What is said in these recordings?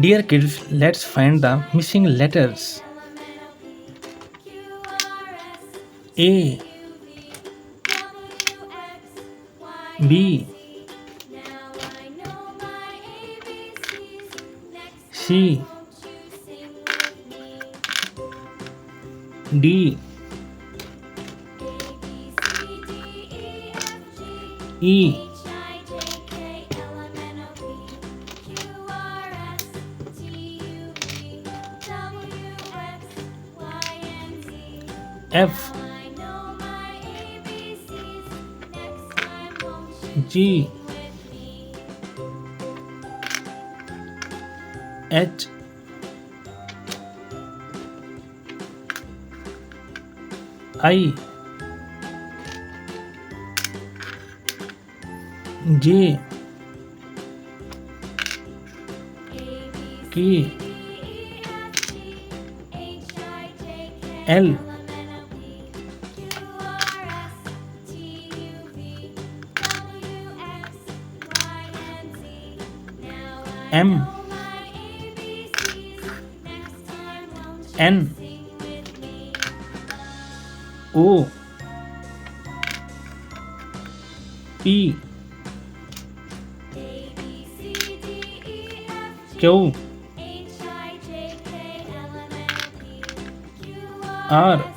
Dear kids, let's find the missing letters. A, B, C, D, E, F, G, H, I, J, K, L, M, N, O, P, Q, R,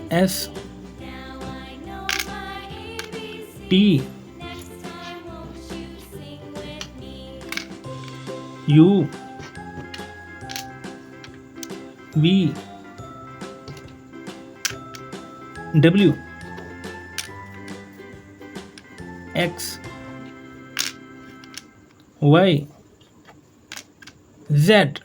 S, T, U, V, W, X, Y, Z.